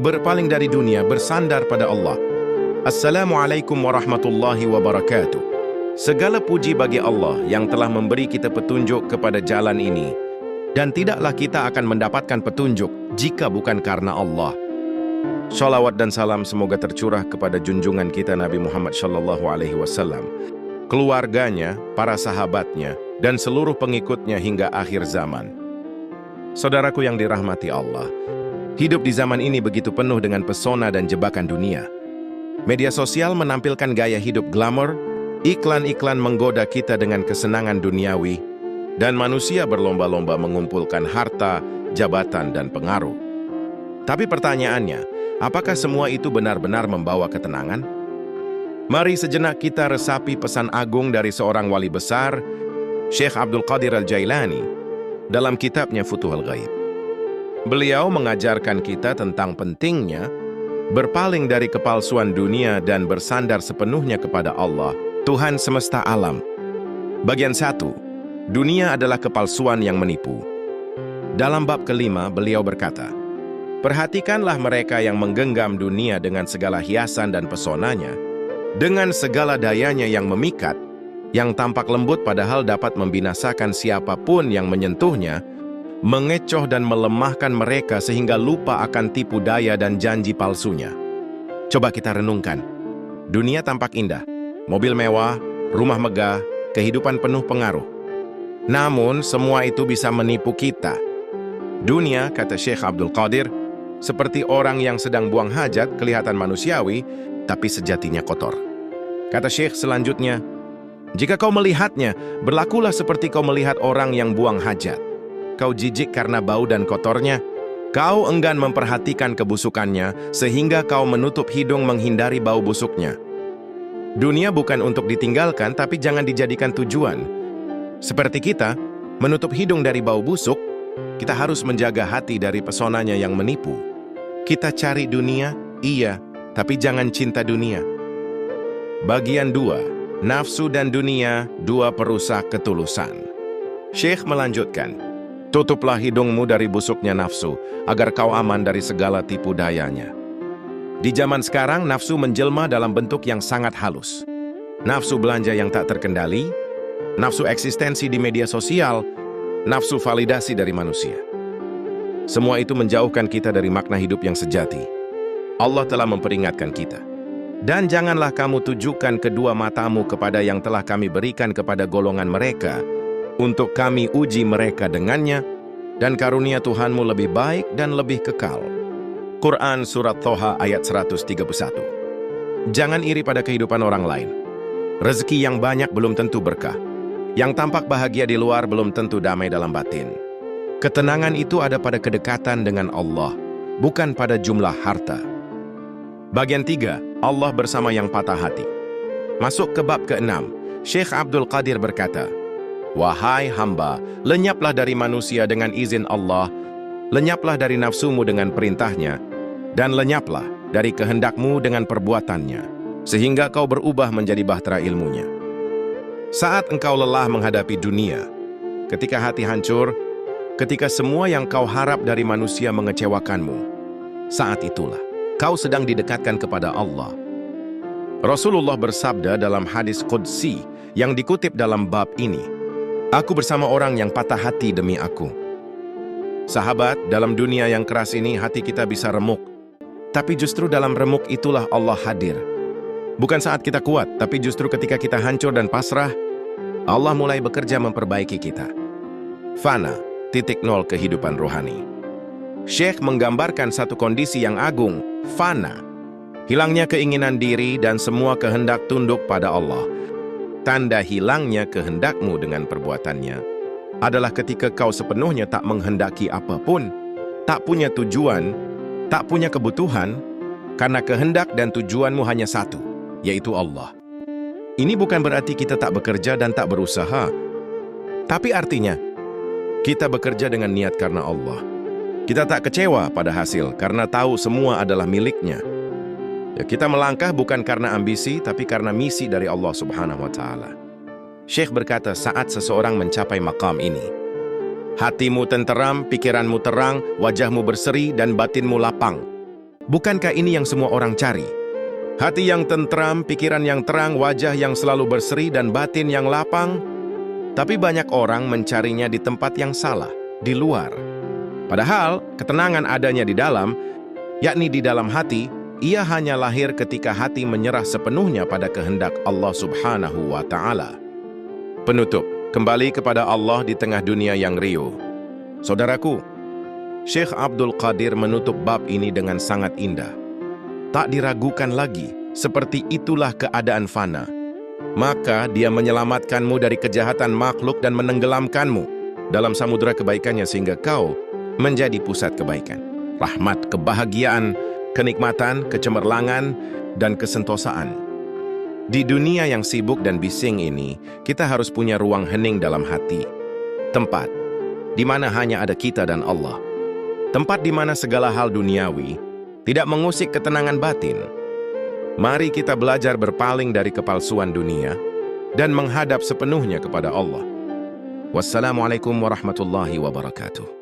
berpaling dari dunia, bersandar pada Allah. Assalamualaikum warahmatullahi wabarakatuh. Segala puji bagi Allah yang telah memberi kita petunjuk kepada jalan ini, dan tidaklah kita akan mendapatkan petunjuk jika bukan karena Allah. Shalawat dan salam semoga tercurah kepada junjungan kita Nabi Muhammad SAW, keluarganya, para sahabatnya, dan seluruh pengikutnya hingga akhir zaman. Saudaraku yang dirahmati Allah, hidup di zaman ini begitu penuh dengan pesona dan jebakan dunia. Media sosial menampilkan gaya hidup glamor, iklan-iklan menggoda kita dengan kesenangan duniawi, dan manusia berlomba-lomba mengumpulkan harta, jabatan, dan pengaruh. Tapi pertanyaannya, apakah semua itu benar-benar membawa ketenangan? Mari sejenak kita resapi pesan agung dari seorang wali besar, Syekh Abdul Qadir Al-Jailani, dalam kitabnya Futuhul Ghaib. Beliau mengajarkan kita tentang pentingnya berpaling dari kepalsuan dunia dan bersandar sepenuhnya kepada Allah, Tuhan semesta alam. Bagian 1. Dunia adalah kepalsuan yang menipu. Dalam bab kelima, beliau berkata, perhatikanlah mereka yang menggenggam dunia dengan segala hiasan dan pesonanya, dengan segala dayanya yang memikat, yang tampak lembut padahal dapat membinasakan siapapun yang menyentuhnya, mengecoh dan melemahkan mereka sehingga lupa akan tipu daya dan janji palsunya. Coba kita renungkan. Dunia tampak indah, mobil mewah, rumah megah, kehidupan penuh pengaruh. Namun, semua itu bisa menipu kita. Dunia, kata Syekh Abdul Qadir, seperti orang yang sedang buang hajat, kelihatan manusiawi, tapi sejatinya kotor. Kata Syekh selanjutnya, jika kau melihatnya, berlakulah seperti kau melihat orang yang buang hajat. Kau jijik karena bau dan kotornya, kau enggan memperhatikan kebusukannya, sehingga kau menutup hidung menghindari bau busuknya. Dunia bukan untuk ditinggalkan, tapi jangan dijadikan tujuan. Seperti kita, menutup hidung dari bau busuk, kita harus menjaga hati dari pesonanya yang menipu. Kita cari dunia, iya, tapi jangan cinta dunia. Bagian 2. Nafsu dan dunia, dua perusak ketulusan. Syekh melanjutkan, tutuplah hidungmu dari busuknya nafsu, agar kau aman dari segala tipu dayanya. Di zaman sekarang, nafsu menjelma dalam bentuk yang sangat halus. Nafsu belanja yang tak terkendali, nafsu eksistensi di media sosial, nafsu validasi dari manusia. Semua itu menjauhkan kita dari makna hidup yang sejati. Allah telah memperingatkan kita. Dan janganlah kamu tujukan kedua matamu kepada yang telah kami berikan kepada golongan mereka, untuk kami uji mereka dengannya, dan karunia Tuhanmu lebih baik dan lebih kekal. Quran Surat Thaha ayat 131. Jangan iri pada kehidupan orang lain. Rezeki yang banyak belum tentu berkah. Yang tampak bahagia di luar belum tentu damai dalam batin. Ketenangan itu ada pada kedekatan dengan Allah, bukan pada jumlah harta. Bagian 3. Allah bersama yang patah hati. Masuk ke bab ke-6, Syekh Abdul Qadir berkata, wahai hamba, lenyaplah dari manusia dengan izin Allah, lenyaplah dari nafsumu dengan perintahnya, dan lenyaplah dari kehendakmu dengan perbuatannya, sehingga kau berubah menjadi bahtera ilmunya. Saat engkau lelah menghadapi dunia, ketika hati hancur, ketika semua yang kau harap dari manusia mengecewakanmu, saat itulah kau sedang didekatkan kepada Allah. Rasulullah bersabda dalam hadis Qudsi yang dikutip dalam bab ini, aku bersama orang yang patah hati demi aku. Sahabat, dalam dunia yang keras ini hati kita bisa remuk. Tapi justru dalam remuk itulah Allah hadir. Bukan saat kita kuat, tapi justru ketika kita hancur dan pasrah, Allah mulai bekerja memperbaiki kita. Fana, titik nol kehidupan rohani. Syekh menggambarkan satu kondisi yang agung, fana. Hilangnya keinginan diri dan semua kehendak tunduk pada Allah. Tanda hilangnya kehendakmu dengan perbuatannya adalah ketika kau sepenuhnya tak menghendaki apapun, tak punya tujuan, tak punya kebutuhan, karena kehendak dan tujuanmu hanya satu, yaitu Allah. Ini bukan berarti kita tak bekerja dan tak berusaha, tapi artinya kita bekerja dengan niat karena Allah. Kita tak kecewa pada hasil karena tahu semua adalah miliknya. Ya, kita melangkah bukan karena ambisi, tapi karena misi dari Allah Subhanahu wa Ta'ala. Syekh berkata, saat seseorang mencapai maqam ini, hatimu tenteram, pikiranmu terang, wajahmu berseri, dan batinmu lapang. Bukankah ini yang semua orang cari? Hati yang tentram, pikiran yang terang, wajah yang selalu berseri, dan batin yang lapang. Tapi banyak orang mencarinya di tempat yang salah, di luar. Padahal, ketenangan adanya di dalam, yakni di dalam hati. Ia hanya lahir ketika hati menyerah sepenuhnya pada kehendak Allah Subhanahu wa Ta'ala. Penutup, kembali kepada Allah di tengah dunia yang riuh. Saudaraku, Syekh Abdul Qadir menutup bab ini dengan sangat indah. Tak diragukan lagi, seperti itulah keadaan fana. Maka dia menyelamatkanmu dari kejahatan makhluk dan menenggelamkanmu dalam samudera kebaikannya sehingga kau menjadi pusat kebaikan, rahmat, kebahagiaan, kenikmatan, kecemerlangan, dan kesentosaan. Di dunia yang sibuk dan bising ini, kita harus punya ruang hening dalam hati. Tempat di mana hanya ada kita dan Allah. Tempat di mana segala hal duniawi tidak mengusik ketenangan batin. Mari kita belajar berpaling dari kepalsuan dunia dan menghadap sepenuhnya kepada Allah. Wassalamualaikum warahmatullahi wabarakatuh.